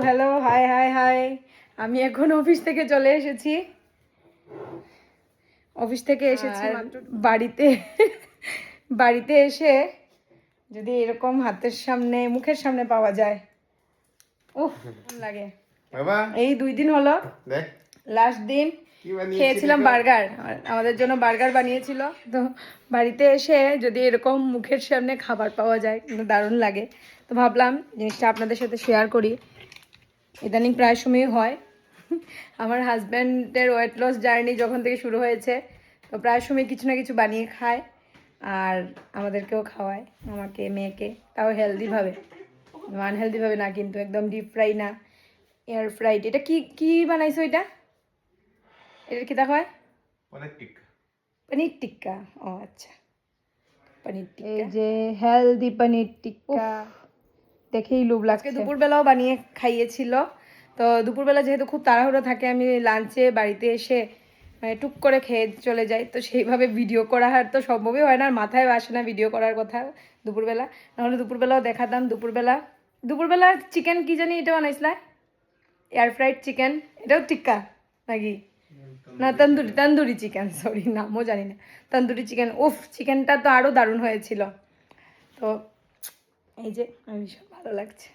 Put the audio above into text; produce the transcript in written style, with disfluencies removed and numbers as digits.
Hello, high high high. আমি এখন office থেকে চলে এসেছি। অফিস থেকে এসেছি বাড়িতে। বাড়িতে এসে যদি এরকম হাতের সামনে মুখের সামনে পাওয়া যায়, উফ লাগে। এই 2 দিন হলো, লাস্ট দিন খেয়েছিলাম বার্গার, আমাদের জন্য বার্গার বানিয়েছিল। তো বাড়িতে এসে যদি এরকম মুখের সামনে খাবার পাওয়া যায় কিন্তু দারুণ লাগে। তো ভাবলাম জিনিসটা আপনাদের সাথে শেয়ার করি। ইদানিং প্রায় সময়ই হয়। আমার হাজব্যান্ডের ওয়েট লস জার্নি যখন থেকে শুরু হয়েছে, তো প্রায় সময় কিছু না কিছু বানিয়ে খায় আর আমাদেরকেও খাওয়ায়, আমাকে মেয়েকে, তাও হেলদিভাবে, আনহেলদিভাবে না কিন্তু, একদম ডিপ ফ্রাই না, এয়ার ফ্রাইড। এটা কি কি বানাইছো এটা? এটা কি দেখা হয়? পনির টিক্কা। ও আচ্ছা, পনির টিক্কা। এই যে হেলদি পনির টিক্কা, দেখেই লোভ লাগছে। দুপুরবেলাও বানিয়ে খাইয়েছিল। তো দুপুরবেলা যেহেতু খুব তাড়াহুড়ো থাকে, আমি লাঞ্চে বাড়িতে এসে মানে টুক করে খেয়ে চলে যাই, তো সেইভাবে ভিডিও করা আর তো সম্ভবই হয় না, আর মাথায় আসে না ভিডিও করার কথা দুপুরবেলা। নাহলে দুপুরবেলাও দেখাতাম। দুপুরবেলা চিকেন কি জানি এটা বানাইছিলা, এয়ার ফ্রাইড চিকেন, এটাও টিক্কা নাকি? না, তন্দুরি চিকেন, সরি নামও জানি না। তন্দুরি চিকেন, উফ, চিকেনটা তো আরও দারুণ হয়েছিল। তো এই যে ভীষণ ভালো লাগছে।